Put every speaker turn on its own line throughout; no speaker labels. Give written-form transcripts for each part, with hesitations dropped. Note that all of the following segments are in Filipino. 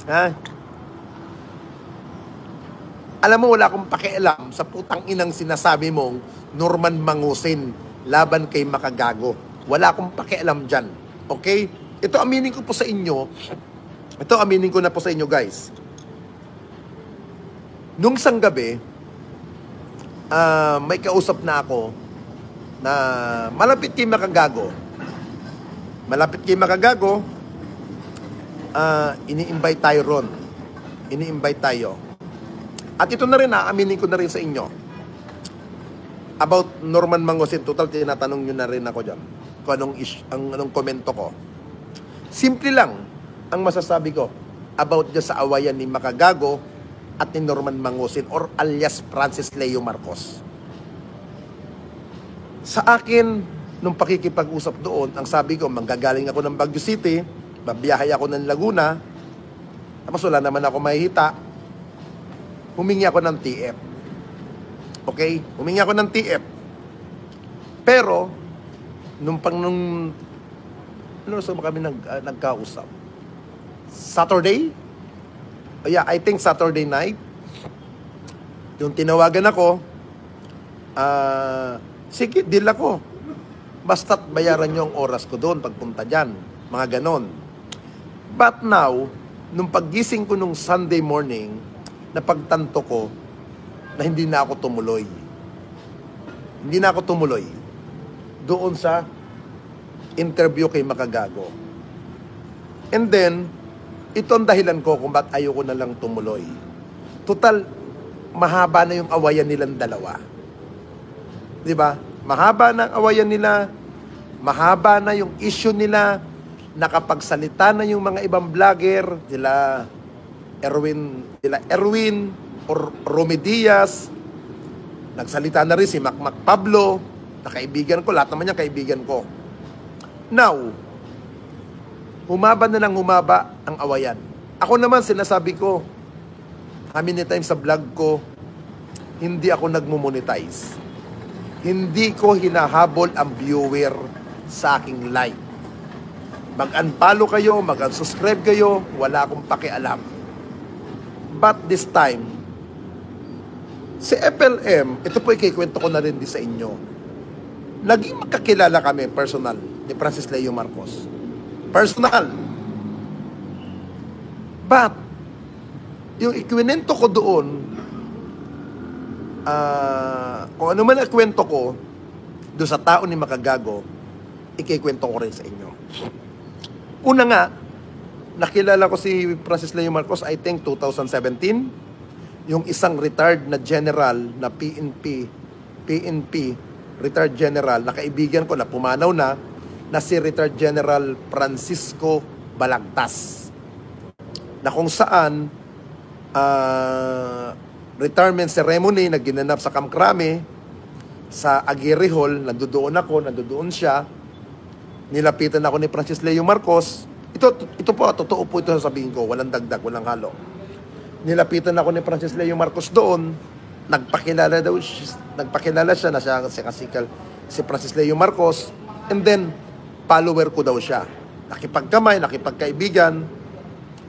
Ha? Alam mo, wala akong pakialam sa putang inang sinasabi mong Norman Mangusin laban kay Makagago. Wala akong pakialam dyan. Okay? Ito aminin ko po sa inyo. Ito aminin ko na po sa inyo, guys. Nung isang gabi, may kausap na ako na malapit kay Makagago. Malapit kay Makagago, ini-invite tayo ron. Ini-invite tayo. At ito na rin, aaminin ko na rin sa inyo. About Norman Mangusin, total tinatanong nyo na rin ako dyan. Kung anong komento ko. Simple lang ang masasabi ko about dyan sa awayan ni Makagago at ni Norman Mangusin or alias Francis Leo Marcos. Sa akin, nung pakikipag-usap doon, ang sabi ko, manggagaling ako ng Baguio City, babiyahe ako ng Laguna, tapos wala naman ako mahihita, humingi ako ng TF. Okay? Humingi ako ng TF. Pero, nung so kami nagkausap? Saturday? Yeah, I think Saturday night. Yung tinawagan ako, sige, deal ako. Basta't bayaran nyo ang oras ko doon pagpunta dyan. Mga ganon. But now, nung paggising ko nung Sunday morning, napagtanto ko na hindi na ako tumuloy. Hindi na ako tumuloy doon sa interview kay Makagago. And then, ito ang dahilan ko kung ba't ayoko na lang tumuloy. Total, mahaba na yung awayan nilang dalawa. Di ba? Mahaba na ang awayan nila, mahaba na yung issue nila, nakapagsalita na yung mga ibang vlogger, sila Erwin or Romy Diaz, nagsalita na rin si Mac Pablo, na kaibigan ko, lahat naman yung kaibigan ko. Now, humaba na lang humaba ang awayan. Ako naman, sinasabi ko, how many times sa vlog ko, hindi ako nagmumonetize. Hindi ko hinahabol ang viewer sa aking live. Mag-unfollow kayo, mag-unsubscribe kayo, wala akong pakialam. But this time, si FLM, ito po ikikwento ko na rin din sa inyo. Naging magkakilala kami, personal, ni Francis Leo Marcos. Personal. But, yung ikwento ko doon, kung ano man ang kwento ko, doon sa tao ni Makagago, ikikwento ko rin sa inyo. Una nga, nakilala ko si Francis Leo Marcos, I think 2017, yung isang retired na general na PNP, retired general, na kaibigan ko na pumanaw na si retired General Francisco Balagtas. Na kung saan, retirement ceremony na ginanap sa Kamkrame, sa Aguirre Hall, nandoon ako, nandoon siya, nilapitan ako ni Francis Leo Marcos. Ito po, totoo po ito sasabihin ko, walang dagdag, walang halo. Nilapitan ako ni Francis Leo Marcos doon, nagpakilala siya na siya si Francis Leo Marcos, and then follower ko daw siya. Nakipagkamay, nakipagkaibigan,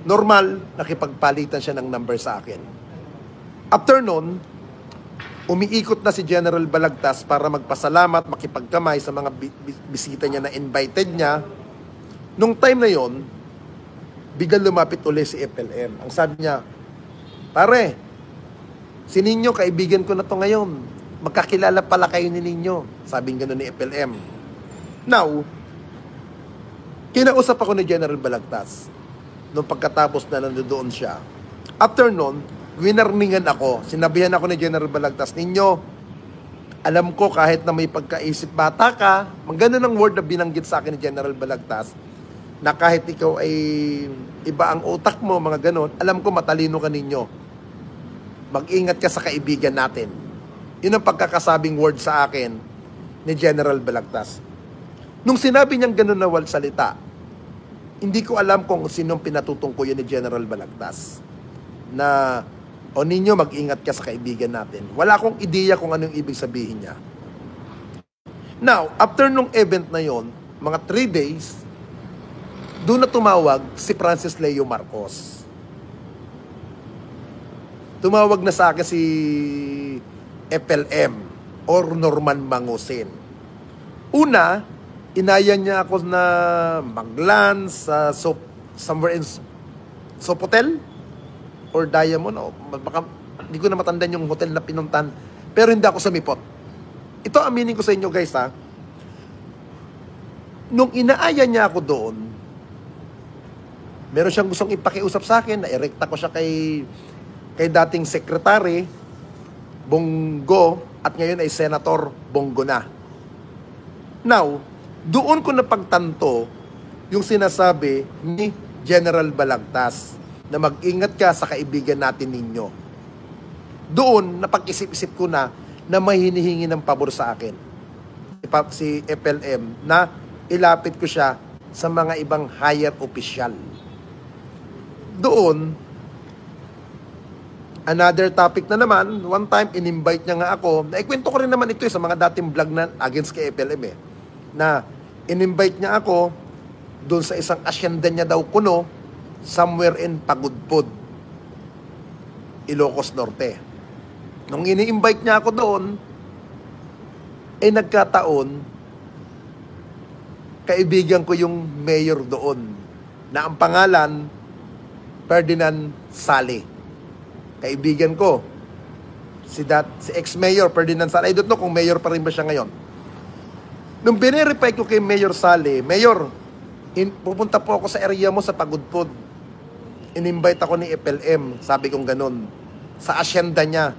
normal, nakipagpalitan siya ng number sa akin. After nun, umiikot na si General Balagtas para magpasalamat, makipagkamay sa mga bisita niya na invited niya. Nung time na yon, biglang lumapit ulit si FLM. Ang sabi niya, pare, si Ninyo, kaibigan ko na to ngayon. Magkakilala pala kayo ni Ninyo. Sabing gano'n ni FLM. Now, kinausap ako ni General Balagtas nung pagkatapos na nandoon siya. After nun, winarningan ako. Sinabihan ako ni General Balagtas, Ninyo, alam ko kahit na may pagkaisip bata ka, gano'n ang word na binanggit sa akin ni General Balagtas, na kahit ikaw ay iba ang utak mo, mga ganon, alam ko matalino ka Ninyo. Mag-ingat ka sa kaibigan natin. Yun ang pagkakasabing word sa akin ni General Balagtas. Nung sinabi niyang ganon na salita, hindi ko alam kung sinong pinatutungkuyan ni General Balagtas. Na, o Ninyo, mag-ingat ka sa kaibigan natin. Wala akong ideya kung anong ibig sabihin niya. Now, after nung event na yon, mga 3 days, doon na tumawag si Francis Leo Marcos. tumawag na sa akin si FLM or Norman Mangusin. Una, inaya niya ako na mag-lunch sa somewhere in Sofitel or Diamond. O, baka, hindi ko na matandaan yung hotel na pinuntan. Pero hindi ako sumipot. Ito aminin ko sa inyo guys ha. Nung inaaya niya ako doon, meron siyang gustong ipakiusap sa akin, na-erekta ko siya kay dating sekretary, Bongo, at ngayon ay Senator Bongo na. Now, doon ko napagtanto yung sinasabi ni General Balagtas na mag-ingat ka sa kaibigan natin ninyo. Doon, napag-isip-isip ko na may hinihingi ng pabor sa akin. Si FLM na ilapit ko siya sa mga ibang higher official. Doon, another topic na naman, one time, in-invite niya nga ako, naikwento ko rin naman ito sa mga dating vlog na against kay FLM na in-invite niya ako doon sa isang asyenda niya daw kuno, somewhere in Pagudpod, Ilocos Norte. Nung ini-invite niya ako doon, nagkataon, kaibigan ko yung mayor doon, na ang pangalan, Ferdinand Sale. Kaibigan ko, si ex-mayor Ferdinand Sale. I don't know kung mayor pa rin ba siya ngayon. Nung binerify ko kay Mayor Sale, Mayor, pupunta po ako sa area mo sa Pagudpod. In-invite ako ni FLM, sabi kong ganun, sa asyenda niya.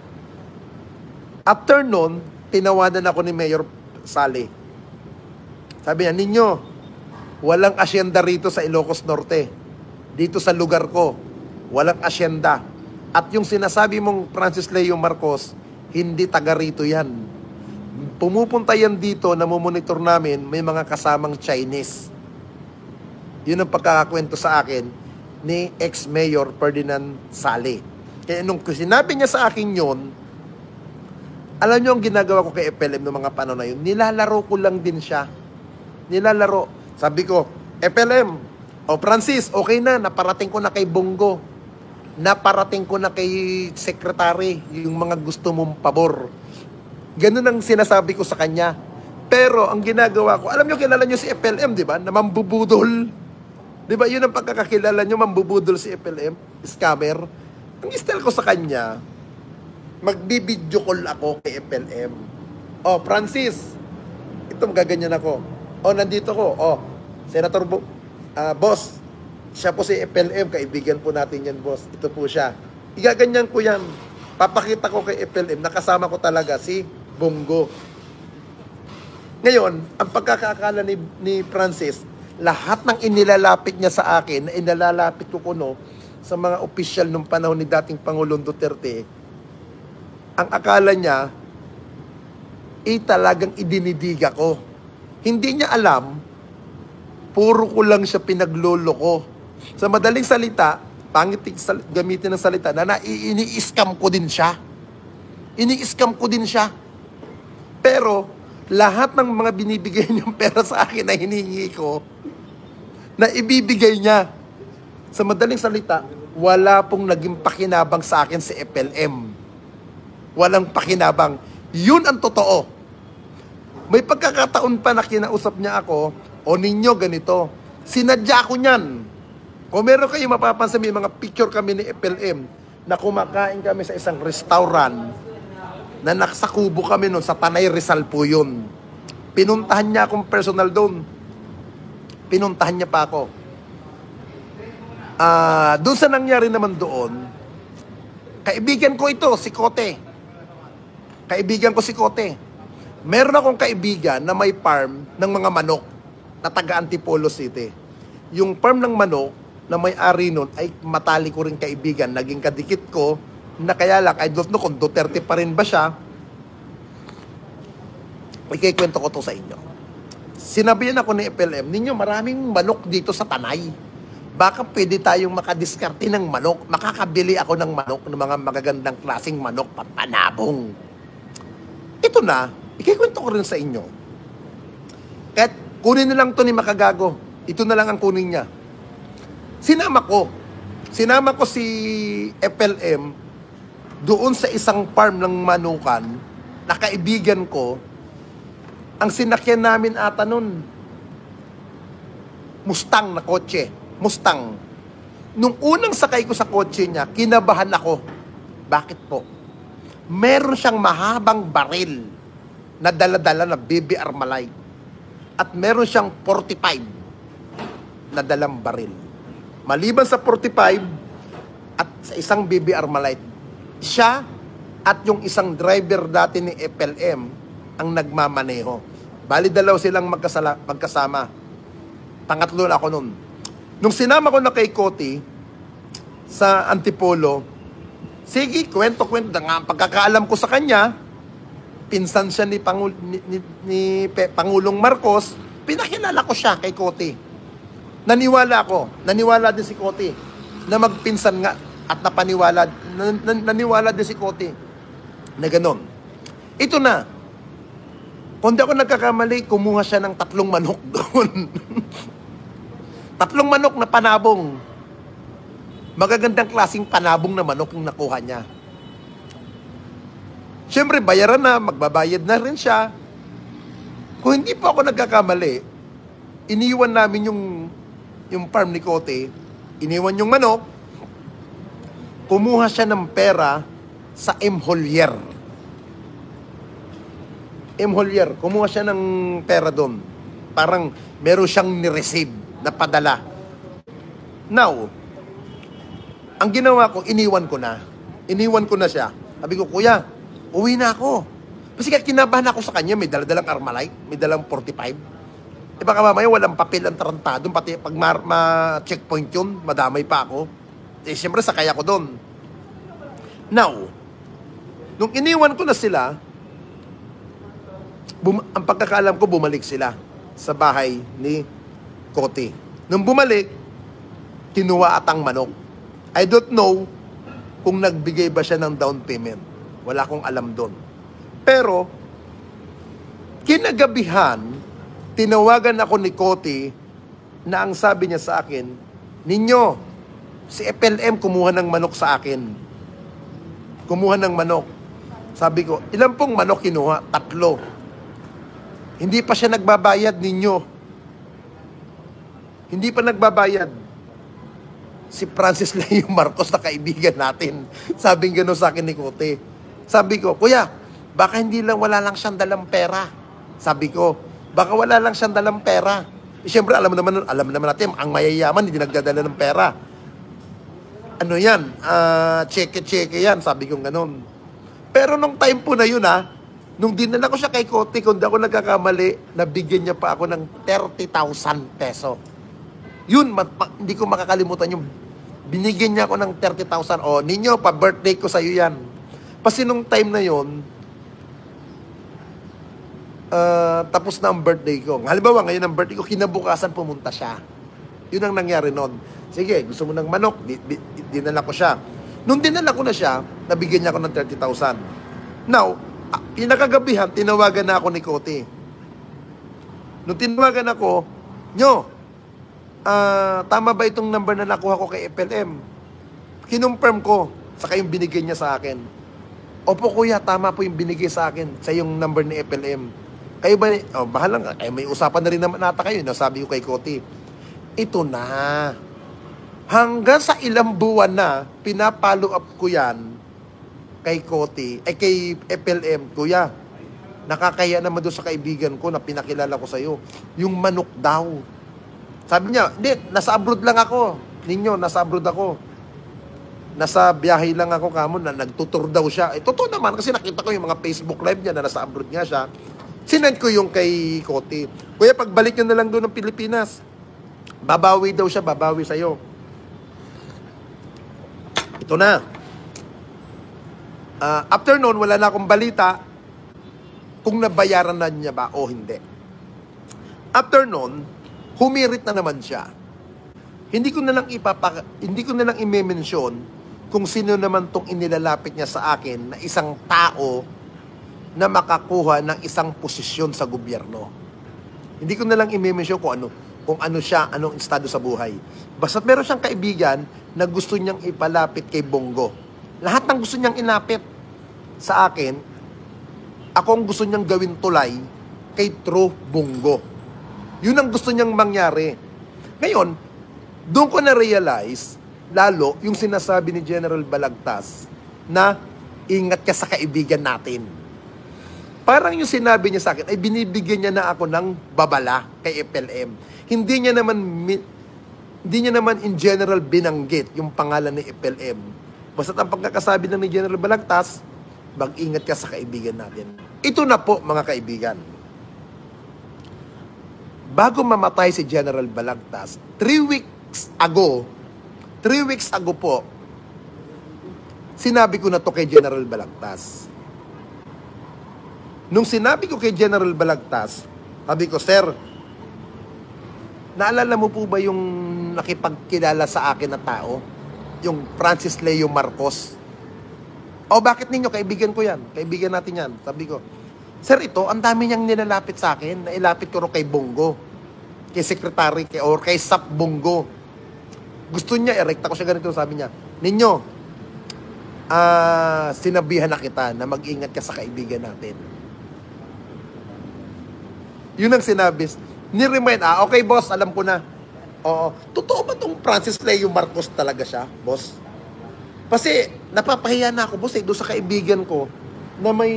After nun, tinawanan ako ni Mayor Sale. Sabi niya, ninyo, walang asyenda rito sa Ilocos Norte. Dito sa lugar ko, walang asyenda. At yung sinasabi mong Francis Leo Marcos, hindi taga rito yan. Pumupunta yan dito, namumonitor namin, may mga kasamang Chinese. Yun ang pagkakakwento sa akin ni ex-mayor Ferdinand Sale. Kaya nung sinabi niya sa akin yun, alam niyo ang ginagawa ko kay FLM noong mga panahon na yun, nilalaro ko lang din siya. Nilalaro. Sabi ko, FLM, Francis, okay na, naparating ko na kay Bongo. Naparating ko na kay Secretary yung mga gusto mong pabor. Ganun ang sinasabi ko sa kanya. Pero ang ginagawa ko, alam niyo, kilala niyo si FLM, di ba? Na mambubudol. Di ba? Yun ang pagkakakilala niyo, mambubudol si FLM, scammer. Ang style ko sa kanya, magbibideo call ako kay FLM. Francis, ito magaganyan ako. Nandito ko. Senator Boss, siya po si FLM, kaibigan po natin yan, boss. Ito po siya. Igaganyan ko yan. Papakita ko kay FLM, nakasama ko talaga si Bongo. Ngayon, ang pagkakakala ni Francis, lahat ng inilalapit niya sa akin, na inilalapit ko kuno sa mga opisyal nung panahon ni dating Pangulong Duterte, ang akala niya, talagang idinidiga ko. Hindi niya alam, puro ko lang siya pinaglolo ko. Sa madaling salita, pangit gamitin ng salita, na ini-scam ko din siya. Ini-scam ko din siya. Pero, lahat ng mga binibigay niyang pera sa akin na hiningi ko, na ibibigay niya. Sa madaling salita, wala pong naging pakinabang sa akin si FLM. Walang pakinabang. Yun ang totoo. May pagkakataon pa na kinausap niya ako, ninyo ganito. Sinadya ko niyan. Kung meron kayo mapapansin, may mga picture kami ni FLM na kumakain kami sa isang restaurant na nakasakubo kami noon sa Tanay Rizal po yun. Pinuntahan niya akong personal doon. Pinuntahan niya pa ako. Doon sa nangyari naman doon, kaibigan ko ito, si Kote. Kaibigan ko si Kote. Meron akong kaibigan na may farm ng mga manok na taga Antipolo City. Yung farm ng manok na may-ari nun ay matali ko rin kaibigan. Naging kadikit ko na kaya lang, I don't know kung Duterte pa rin ba siya. Ikikwento ko to sa inyo. Sinabihan ako ni FLM, ninyo maraming manok dito sa Tanay. Baka pwede tayong makadiskarte ng manok. Makakabili ako ng manok, ng mga magagandang klaseng manok, papanabong. Ito na, ikikwento ko rin sa inyo. Kahit kunin na lang to ni Makagago. Ito na lang ang kunin niya. Sinama ko si FLM doon sa isang farm ng manukan, na kaibigan ko, ang sinakyan namin ata nun, Mustang na kotse. Mustang. Nung unang sakay ko sa kotse niya, kinabahan ako. Bakit po? Meron siyang mahabang baril na dala-dala na BB Armalite. At meron siyang 45 na dalang baril. Maliban sa 45 at sa isang BB Armalite, siya at yung isang driver dati ni FLM ang nagmamaneho. Bali dalaw silang magkasama. Pangatlo na ako nun. Nung sinama ko na kay Koti sa Antipolo, sige, kwento-kwento nga ang pagkakaalam ko sa kanya, pinsan siya ni Pangulong Marcos, pinakilala ko siya kay Koti. Naniwala din si Koti na magpinsan nga at naniwala din si Koti na ganon. Ito na, kung di ako nagkakamali, kumuha siya ng 3 manok doon. 3 manok na panabong. Magagandang klaseng panabong na manok yung nakuha niya. Siyempre, bayaran na, magbabayad na rin siya. Kung hindi po ako nagkakamali, iniwan namin yung farm ni Kote, iniwan yung manok, kumuha siya ng pera sa M. Holier. M. Holier, kumuha siya ng pera doon. Parang meron siyang ni-receive na padala. Now, ang ginawa ko, iniwan ko na. Iniwan ko na siya. Sabi ko, kuya, uwi na ako. Kasi kinabahan ako sa kanya, may daladalang Armalite, may dalang 45. Baka mamaya walang papel ang tarantado, pati pag ma-checkpoint yun, madamay pa ako. Siyempre, sakay ako doon. Now, nung iniwan ko na sila, ang pagkakaalam ko, bumalik sila sa bahay ni Kote. Nung bumalik, kinuha at ang manok. I don't know kung nagbigay ba siya ng down payment. Wala akong alam doon. Pero, kinagabihan, tinawagan ako ni Kote na ang sabi niya sa akin, ninyo, si FLM kumuha ng manok sa akin. Kumuha ng manok. Sabi ko, ilan pong manok kinuha? 3. Hindi pa siya nagbabayad ninyo. Hindi pa nagbabayad. Si Francis Leo Marcos na kaibigan natin. Sabing gano'n sa akin ni Kote. Sabi ko, kuya, baka wala lang siyang dalang pera. Sabi ko, baka wala lang siyang dalang pera. Siyempre, alam naman natin, ang mayayaman, hindi nagdadala ng pera. Ano yan? Cheque yan. Sabi ko gano'n. Pero nung time po na yun, nung dinala ko siya kay Kote, kung di ako nagkakamali, nabigyan niya pa ako ng 30,000 peso. Yun, hindi ko makakalimutan yung binigyan niya ako ng 30,000. O, ninyo, pa-birthday ko sa'yo yan. Kasi nung time na yun, tapos na ang birthday ko. Halimbawa, ngayon ang birthday ko, kinabukasan pumunta siya. Yun ang nangyari noon. Sige, gusto mo ng manok, dinala ko siya. Nung dinala ko na siya, nabigyan niya ako ng 30,000. Now, pinakagabihan, tinawagan na ako ni Kote. Nung tinawagan ako, nyo, tama ba itong number na nakuha ko kay FLM? Kinumperm ko, saka yung binigay niya sa akin. Opo kuya, tama po yung binigay sa akin sa yung number ni FLM. Kayo ba, bahala nga, may usapan na rin naman nata kayo, nasabi ko kay Kote. Ito na. Hanggang sa ilang buwan na, pinapalo up ko yan kay Kote, kay FLM, kuya, nakakaya naman doon sa kaibigan ko na pinakilala ko sa'yo, yung manok daw. Sabi niya, hindi, nasa abroad lang ako. Ninyo, nasa abroad ako. Nasa biyahe lang ako kamo na nagtutur daw siya. Totoo naman kasi nakita ko yung mga Facebook live niya na nasa abroad nga siya. Sinend ko yung kay Kote. Kuya, pagbalik nyo na lang doon ng Pilipinas. Babawi daw siya, babawi sa'yo. Ito na. After noon, wala na akong balita kung nabayaran na niya ba o hindi. After noon, humirit na naman siya. Hindi ko na lang i-mention kung sino naman tong inilalapit niya sa akin na isang tao na makakuha ng isang posisyon sa gobyerno. Hindi ko na lang i-mention kung ano siya, anong estado sa buhay. Basta't meron siyang kaibigan na gusto niyang ipalapit kay Bongo Lahat ng gusto niyang inapit sa akin, akong gusto niyang gawin tulay kay True Bongo. Yun ang gusto niyang mangyari. Ngayon, doon ko na-realize, lalo yung sinasabi ni General Balagtas na ingat ka sa kaibigan natin. Parang yung sinabi niya sa akin ay binibigyan niya na ako ng babala kay FLM. Hindi niya naman in general binanggit yung pangalan ni FLM. Basta ang pagkakasabi lang ni General Balagtas, mag-ingat ka sa kaibigan natin. Ito na po, mga kaibigan. Bago mamatay si General Balagtas, 3 weeks ago po, sinabi ko na to kay General Balagtas. Nung sinabi ko kay General Balagtas, sabi ko, Sir, naalala mo po ba yung nakipagkilala sa akin na tao? Yung Francis Leo Marcos? O bakit ninyo? Kaibigan ko yan. Kaibigan natin yan. Sabi ko, Sir, ito, ang dami niyang nilalapit sa akin. Nailapit ko rin kay Bongo. Kay Secretary, or kay Sap Bongo. Gusto niya, erekta ko siya ganito. Sabi niya, Ninyo, sinabihan na kita na mag-ingat ka sa kaibigan natin. Yun ang sinabi. Ni-remind, okay boss, alam ko na. Oo. Totoo ba itong Francis Leo Marcos talaga siya, boss? Kasi napapahiya na ako, boss, doon sa kaibigan ko na may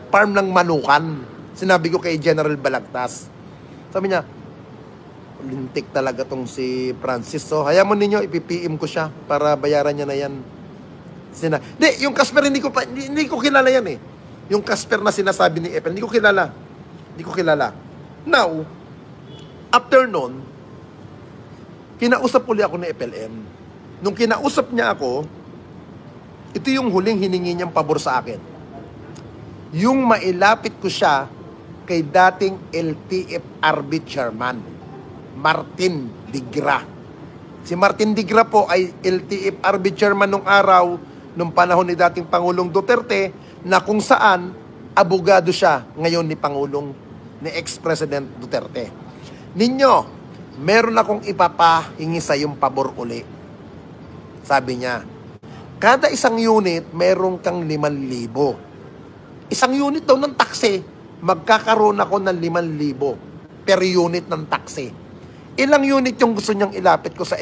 farm ng manukan. Sinabi ko kay General Balagtas. Sabi niya, lintik talaga tong si Francis. So, hayaan mo ninyo, ipipm ko siya para bayaran niya na yan. Hindi, yung Casper, hindi ko kilala yan eh. Yung Casper na sinasabi ni Epel, hindi ko kilala. Now, after nun, kinausap uli ako ni FLM. Nung kinausap niya ako, ito yung huling hiningi niyang pabor sa akin. Yung mailapit ko siya kay dating LTFRB chairman, Martin Digra. Si Martin Digra po ay LTFRB chairman nung araw, nung panahon ni dating Pangulong Duterte, na kung saan abogado siya ngayon ni ex-president Duterte. Ninyo, meron akong ipapahingi sa yung pabor uli. Sabi niya, kada isang unit, meron kang 5,000. Isang unit daw ng taxi, magkakaroon ako ng 5,000 per unit ng taxi. Ilang unit yung gusto niyang ilapit ko sa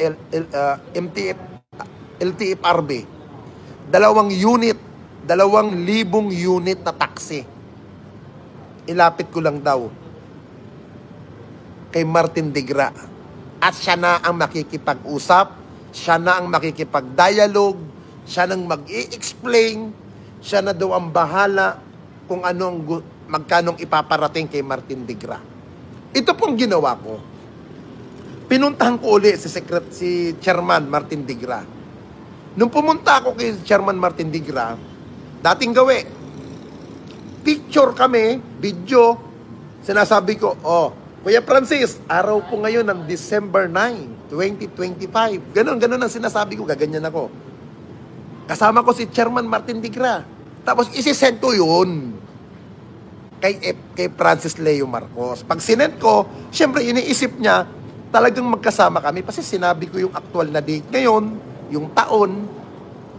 LTFRB? 2 unit, 2,000 unit na taxi. Ilapit ko lang daw kay Martin Digra. At siya na ang makikipag-usap, siya na ang makikipag-dialogue, siya nang mag-i-explain, siya na daw ang bahala kung magkanong ipaparating kay Martin Digra. Ito pong ginawa ko. Pinuntahan ko uli si Chairman Martin Digra. Nung pumunta ako kay Chairman Martin Digra, dating gawi, picture kami, video, sinasabi ko, Kuya Francis, araw po ngayon ng December 9, 2025. Ganon ang sinasabi ko, gaganyan ako. Kasama ko si Chairman Martin Digra. Tapos isisend ko yun kay Francis Leo Marcos. Pag sinend ko, syempre iniisip niya, talagang magkasama kami. Kasi sinabi ko yung actual na date ngayon, yung taon,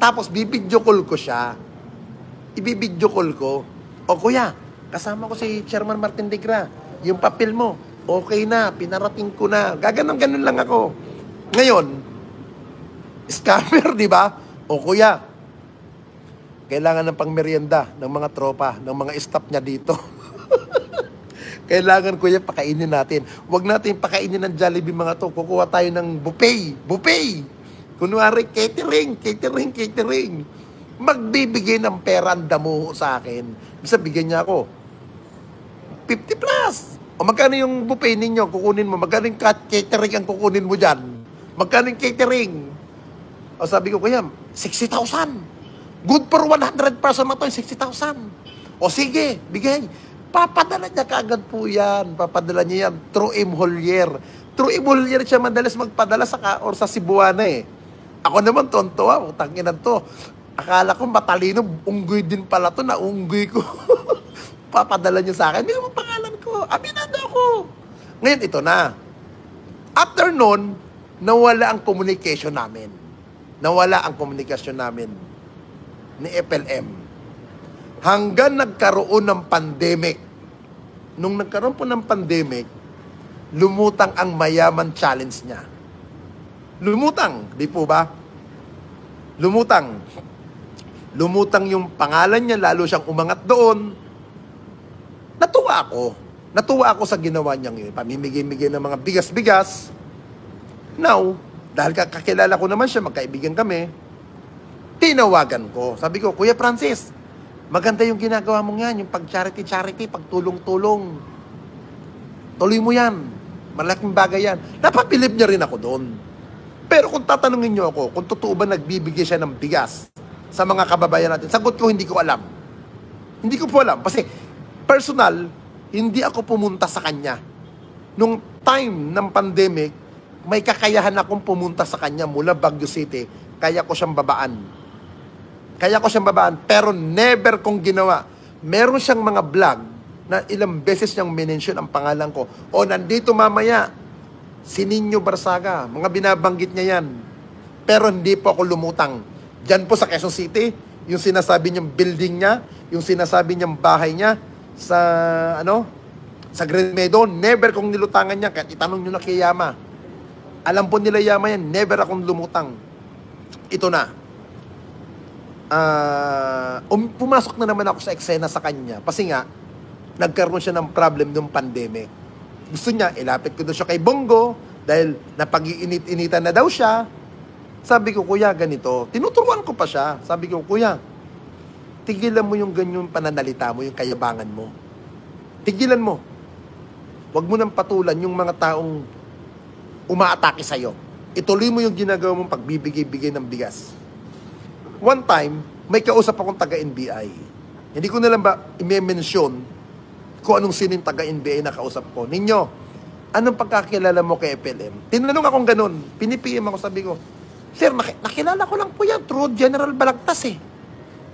tapos bibidyo call ko siya. Ibibidyo call ko, Kuya, kasama ko si Chairman Martin Digra. Yung papel mo, okay na, pinarating ko na. Gaganon lang ako. Ngayon, scammer, di ba? Kuya, kailangan ng pangmerienda ng mga tropa, ng mga staff niya dito. Kailangan, Kuya, pakainin natin. Huwag natin pakainin ng Jollibee mga to. Kukuha tayo ng buffet. Kunwari, catering. Magbibigay ng pera ang damo sa akin. Bisa bigyan niya ako 50 plus. O magkano yung buffet ninyo? Kukunin mo. Magkano yung catering ang kukunin mo dyan? Magkano yung catering? O sabi ko, Kuya, 60,000. Good for 100 person na to, 60,000. O sige, bigay. Papadala niya kaagad po yan. Papadala niya yan. Through Imholier. Through Imholier siya madalas magpadala or sa Cebuana eh. Ako naman, tonto, utangin to. Akala ko matalino, unggoy din pala to, naunggoy ko. Papadala niya sa akin. Hindi mo pangalan ko. Aminado ako. Ngayon, ito na. After nun, nawala ang communication namin. nawala ang komunikasyon namin ni FLM. Hanggang nagkaroon ng pandemic. Nung nagkaroon po ng pandemic, lumutang ang mayaman challenge niya. Lumutang, di po ba? Lumutang. Lumutang yung pangalan niya, lalo siyang umangat doon. Natuwa ako. Natuwa ako sa ginawa niyang yun. Pamimigay-migay ng mga bigas-bigas. Now, dahil kakilala ko naman siya, magkaibigan kami, tinawagan ko. Sabi ko, Kuya Francis, maganda yung ginagawa mong yan, yung pag-charity-charity, pagtulong-tulong. Tuloy mo yan. Malaking bagay yan. Napapilip niya rin ako doon. Pero kung tatanungin niyo ako, kung totoo ba nagbibigay siya ng bigas sa mga kababayan natin, sagot ko, hindi ko alam. Hindi ko po alam. Kasi personal, hindi ako pumunta sa kanya. Nung time ng pandemic, may kakayahan akong pumunta sa kanya mula Baguio City, kaya ko siyang babaan. Pero never kong ginawa. Meron siyang mga vlog na ilang beses niyang minention ang pangalan ko. O, nandito mamaya, si Nino Barsaga. Mga binabanggit niya yan. Pero hindi po ako lumutang. Diyan po sa Quezon City, yung sinasabi niyang building niya, yung sinasabi niyang bahay niya, sa Green Meadow, never kong nilutangan niya. Kahit itanong niyo na kay Yama. Alam po nila Yama yan, never akong lumutang. Ito na. Pumasok na naman ako sa eksena sa kanya. Kasi nga, nagkaroon siya ng problem ng pandemic. Gusto niya, ilapit ko doon siya kay Bongo, dahil napag-iinit-initan na daw siya. Sabi ko, Kuya, ganito. Tinuturuan ko pa siya. Sabi ko, Kuya, tigilan mo yung ganyong pananalita mo, yung kayabangan mo. Tigilan mo. Huwag mo nang patulan yung mga taong umaatake sa'yo. Ituloy mo yung ginagawa mong pagbibigay-bigay ng bigas. One time, may kausap akong taga-NBI. Hindi ko na lang ba i-mention kung anong sino yung taga-NBI na kausap ko. Ninyo, anong pagkakilala mo kay FLM? Tinanong akong ganun. Pinipiem ako, sabi ko, Sir, nakilala ko lang po yan through General Balagtas eh.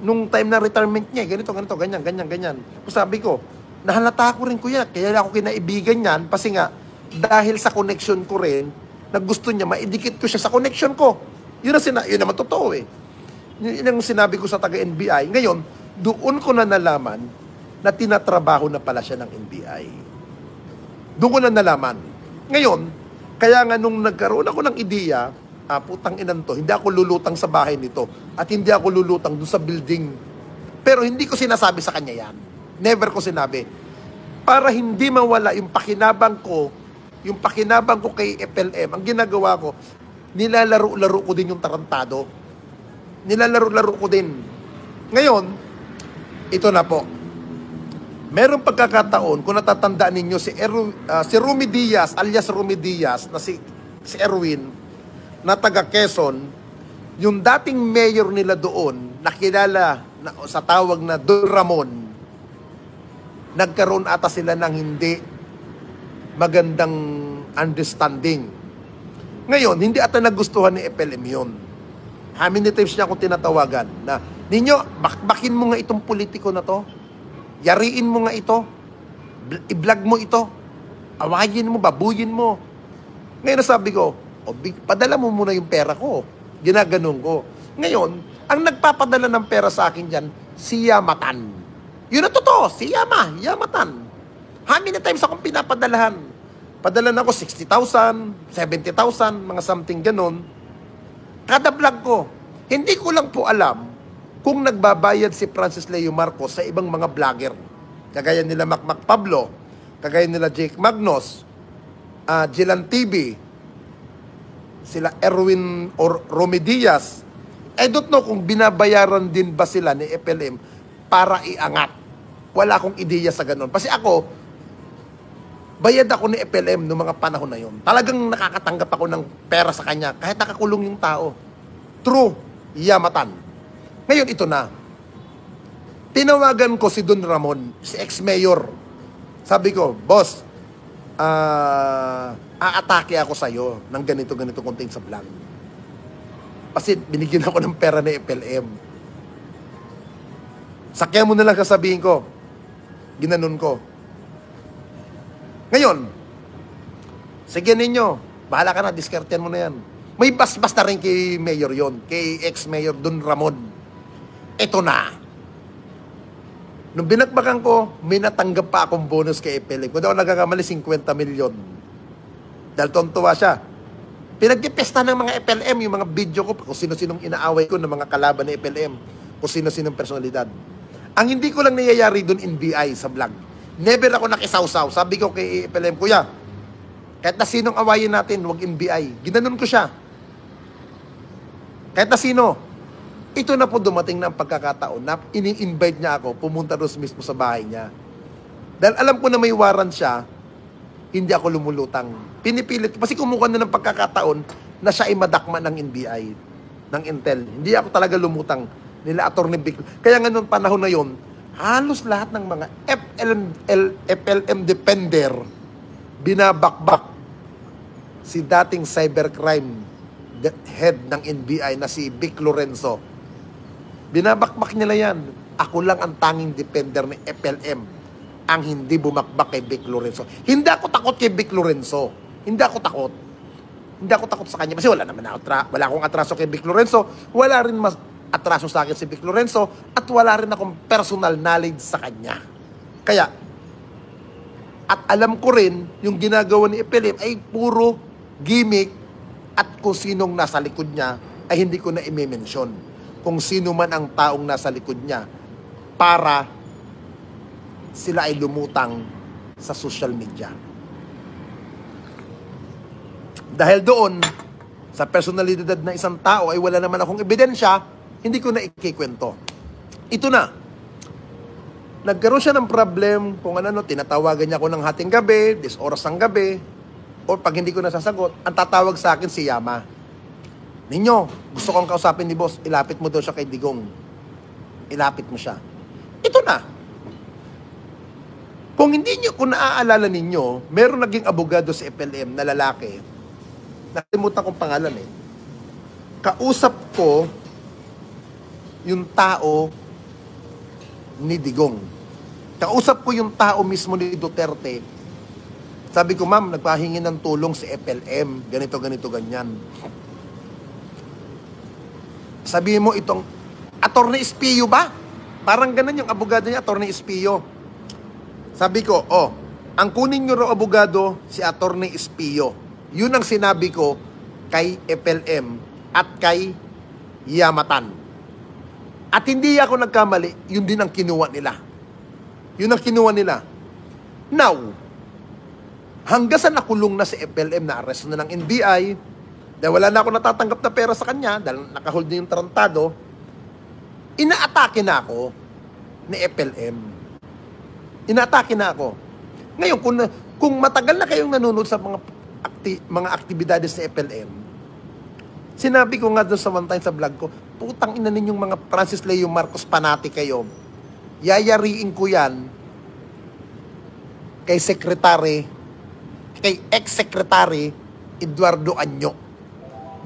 Nung time na retirement niya, ganito, ganyan. Sabi ko, nahalata ko rin kuya, kaya ako kinaibigan yan, kasi nga, dahil sa connection ko rin, na gusto niya, maidikit ko siya sa connection ko. Yun naman totoo eh. Yun ang sinabi ko sa taga-NBI. Ngayon, doon ko na nalaman na tinatrabaho na pala siya ng NBI. Doon ko na nalaman. Ngayon, kaya nga nung nagkaroon ako ng ideya, putang inan to, hindi ako lulutang sa bahay nito at hindi ako lulutang doon sa building. Pero hindi ko sinasabi sa kanya yan. Never ko sinabi. Para hindi mawala yung pakinabang ko kay FLM, ang ginagawa ko, nilalaro-laro ko din yung tarantado. Nilalaro-laro ko din. Ngayon, ito na po. Merong pagkakataon, kung natatandaan ninyo, si Rumi Diaz, alias Rumi Diaz, na si Erwin, na taga Quezon, yung dating mayor nila doon, nakilala sa tawag na Don Ramon, nagkaroon ata sila ng hindi magandang understanding. Ngayon, hindi ata nagustuhan ni FLM yun. How many times niya akong tinatawagan na, Ninyo, bakbakin mo nga itong politiko na to. Yariin mo nga ito. I-vlog mo ito. Awayin mo, babuyin mo. Ngayon sabi ko, padala mo muna yung pera ko. Ginaganon ko. Ngayon, ang nagpapadala ng pera sa akin dyan, si Yamatan. Yun na totoo, si Yamatan. How many times akong pinapadalahan? Padala na ako 60,000, 70,000, mga something ganon. Kada vlog ko. Hindi ko lang po alam kung nagbabayad si Francis Leo Marcos sa ibang mga vlogger. Kagaya nila Mac Pablo, kagaya nila Jake Magnos, Jilan TV, sila Erwin or Romy Diaz. I don't know kung binabayaran din ba sila ni FLM para iangat. Wala akong ideya sa ganun. Kasi ako, bayad ako ni FLM noong mga panahon na yun. Talagang nakakatanggap ako ng pera sa kanya kahit nakakulong yung tao. True, Yamatan. Ngayon, ito na. Tinawagan ko si Don Ramon, si ex-mayor. Sabi ko, Boss, aatake ako sa'yo ng ganito-ganito konting sa vlog. Kasi binigyan ako ng pera ni FLM. Sakyan mo na lang sasabihin ko. Ginanon ko. Ngayon, sige ninyo, bahala ka na, diskartehan mo na yan. May basbas na rin kay Mayor yon, kay ex-Mayor Don Ramon. Ito na. Nung binagbakan ko, may natanggap pa akong bonus kay FLM. Kung daw nagakamali, 50 milyon. Dahil tontuwa siya. Pinagpipesta ng mga FLM, yung mga video ko, kung sino-sinong inaaway ko ng mga kalaban ng FLM, kung sino-sinong personalidad. Ang hindi ko lang niyayari doon NBI sa vlog. Never ako nakisawsaw. Sabi ko kay FLM, Kuya, kahit na sinong awayin natin, huwag NBI. Ginanon ko siya. Kahit na sino. Ito na po dumating na ang pagkakataon na ini-invite niya ako, pumunta doon mismo sa bahay niya. Dahil alam ko na may warrant siya, hindi ako lumulutang. Pinipilit. Kasi kumuha na ng pagkakataon na siya ay madakma ng NBI, ng Intel. Hindi ako talaga lumutang nila Atty. Vic. Kaya nga noong panahon na yon, halos lahat ng mga FLM defender binabakbak si dating cybercrime head ng NBI na si Vic Lorenzo. Binabakbak nila yan. Ako lang ang tanging defender ng FLM ang hindi bumakbak kay Vic Lorenzo. Hindi ako takot kay Vic Lorenzo. Hindi ako takot. Hindi ako takot sa kanya. Kasi wala naman wala akong atraso kay Vic Lorenzo. Wala rin mas atraso sa akin si Vic Lorenzo. At wala rin akong personal knowledge sa kanya. Kaya, at alam ko rin, yung ginagawa ni FLM ay puro gimmick at kung sinong nasa likod niya ay hindi ko na i-mention. Kung sino man ang taong nasa likod niya para sila ay lumutang sa social media. Dahil doon, sa personalidad na isang tao ay wala naman akong ebidensya, hindi ko na ikikwento. Ito na. Nagkaroon siya ng problem kung ano, tinatawagan niya ako ng hating gabi, oras ng gabi, o pag hindi ko nasasagot, ang tatawag sa akin si Yama. Ninyo, gusto kong kausapin ni boss, ilapit mo daw siya kay Digong. Ilapit mo siya. Ito na. Kung hindi nyo, kung naaalala ninyo, meron naging abogado sa FLM na lalaki, nakalimutan kong pangalan eh. Kausap ko yung tao ni Digong. Kausap ko yung tao mismo ni Duterte. Sabi ko, ma'am, nagpahingi ng tulong si FLM. Ganito, ganyan. Sabi mo itong, Atty. Espio ba? Parang ganun yung abogado niya, Atty. Espio. Sabi ko, ang kunin nyo raw abogado, si Atty. Espio. Yun ang sinabi ko kay FLM at kay Yamatan. At hindi ako nagkamali, yun din ang kinuha nila. Yun ang kinuha nila. Now, hanggang sa nakulong na si FLM, na-arrest na ng NBI, dahil wala na ako natatanggap na pera sa kanya, dahil nakahold na yung tarantado, inaatake na ako ni FLM. Inaatake na ako. Ngayon, kung matagal na kayong nanonood sa mga aktibidades ni FLM, sinabi ko nga doon sa one time sa vlog ko, putang ina ninyong mga Francis Leo Marcos panati kayo. Yayariin ko yan kay ex-secretary Eduardo Anyo,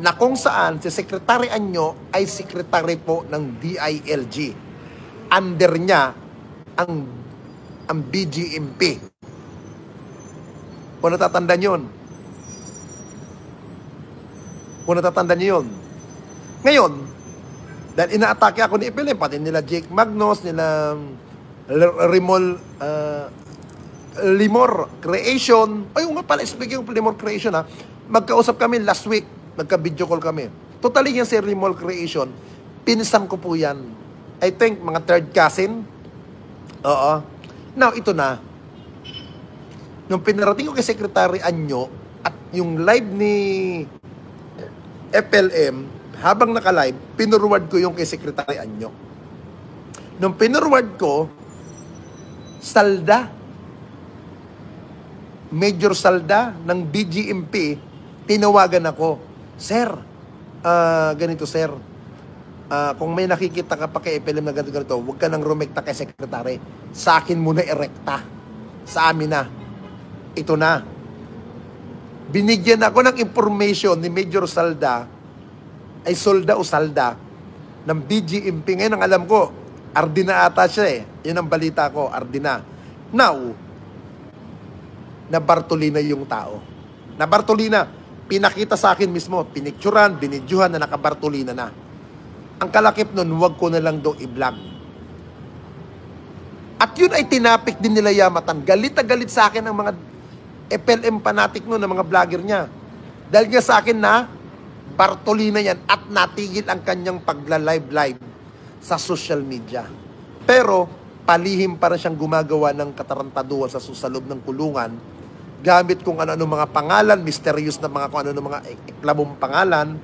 na kung saan si Secretary Anyo ay secretary po ng DILG. Under niya ang BGMP. Kung natatanda nyo yun. Ngayon, dahil inaatake ako ni FLM, pati nila Jake Magnos, nila Limor Creation. Ay, nga pala, speaking of Limor Creation, magkausap kami last week. Nagka-video call kami. Totally yan si Limor Creation. Pinsan ko po yan. I think, mga third cousin. Oo. Now, ito na. Nung pinarating ko kay Secretary Anyo, at yung live ni FLM, habang naka-live, pinurward ko yung kay Secretary Anyo. Nung pinurward ko, Major Salda ng BGMP, tinawagan ako, Sir, ganito sir, kung may nakikita ka pa kay FLM na ganito, huwag ka nang rumekta kay Secretary. Sa akin muna erekta. Sa amin na. Ito na. Binigyan ako ng information ni Major Salda, ay Solda o Salda, ng BGMP. Ngayon ang alam ko, Ardina ata siya eh. Yun ang balita ko, Ardina. Now, na Bartolina yung tao. Na Bartolina. pinakita sa akin mismo, pinicturan, binidyohan na nakabartolina na. Ang kalakip nun, huwag ko na lang daw i-vlog. At yun ay tinapik din nila Yamatan. Galit na galit sa akin ang mga FLM fanatic nun, ang mga vlogger niya. Dahil nga sa akin na, Bartolina yan at natigil ang kanyang pagla-live sa social media. Pero, palihim para siyang gumagawa ng katarantaduhan sa loob ng kulungan, gamit kung ano-ano mga pangalan, mysterious na mga kung ano-ano mga eklamong pangalan,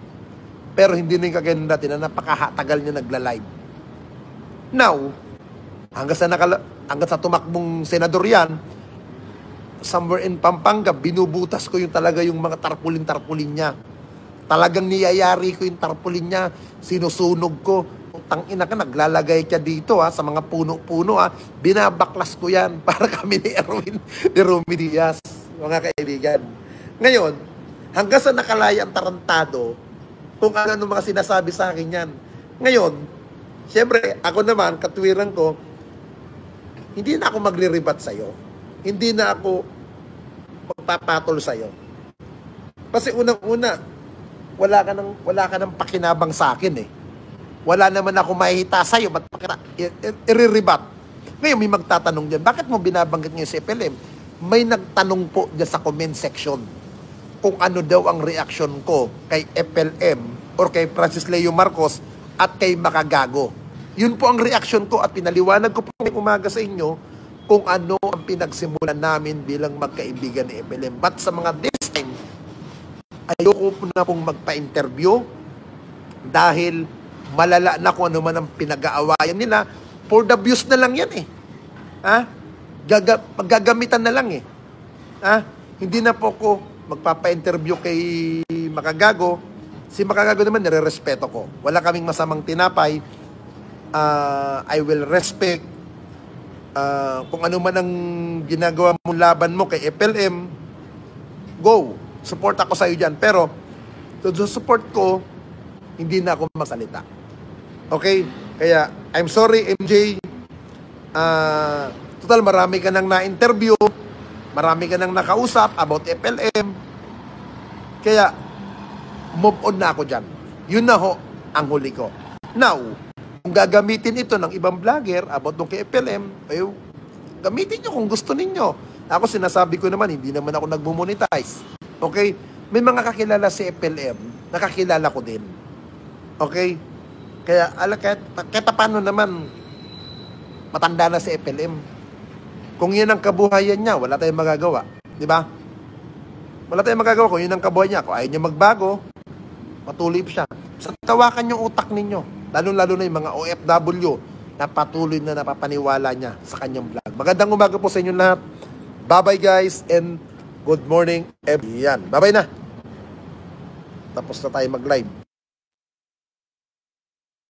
pero hindi na yung kagaya dati na napakatagal niya nagla-live. Now, hanggang sa tumakbong senador yan, somewhere in Pampanga, binubutas ko yung talaga yung mga tarpulin-tarpulin niya. Talagang niyayari ko yung tarpulin niya, sinusunog ko. Tangina ka, naglalagay ka dito sa mga puno-puno binabaklas ko yan para kami ni Romy Diaz, mga kaibigan. Ngayon, hanggang sa nakalaya ang tarantado, kung ano mga sinasabi sa akin yan. Ngayon, siyempre, ako naman, katwiran ko, hindi na ako magre-rebat sa'yo. Hindi na ako magpapatol sa'yo. Kasi unang-una, wala ka nang pakinabang sa akin eh. Wala naman ako mahihita sa'yo, ba't i-rebat? Ngayon may magtatanong dyan, bakit mo binabanggit ngayon si FLM? May nagtanong po dyan sa comment section kung ano daw ang reaksyon ko kay FLM or kay Francis Leo Marcos at kay Makagago. Yun po ang reaksyon ko at pinaliwanag ko po ngayong umaga sa inyo kung ano ang pinagsimulan namin bilang magkaibigan ni FLM. But sa mga this time, ayoko po na pong magpa-interview dahil malala na kung ano man ang pinag-aawayan nila. For the views na lang yan eh. Magagamitan na lang eh. Hindi na po ko magpapa-interview kay Makagago. Si Makagago naman, nire-respeto ko. Wala kaming masamang tinapay. I will respect kung ano man ang ginagawa mong laban mo kay FLM. Go! Support ako sa iyo dyan. Pero, to support ko, hindi na ako magsalita. Okay? Kaya, I'm sorry, MJ. Total, marami ka nang na-interview. Marami ka nang nakausap about FLM. Kaya, move on na ako dyan. Yun na ho ang huli ko. Now, kung gagamitin ito ng ibang vlogger about nung kay FLM, gamitin nyo kung gusto ninyo. Ako sinasabi ko naman, hindi naman ako nagbumonetize. Okay? May mga kakilala si FLM, nakakilala ko din. Okay? Kaya, kahit paano naman, matanda na si FLM. Kung yan ang kabuhayan niya, wala tayong magagawa. Di ba? Wala tayong magagawa kung yun ang kabuhayan niya. Kung ayaw niya magbago, patuloy siya. Sa tawakan yung utak ninyo. Lalo-lalo na yung mga OFW na patuloy na napapaniwala niya sa kanyang vlog. Magandang umaga po sa inyo lahat. Bye-bye guys and good morning. Yan. Bye-bye na. Tapos na tayo mag-live.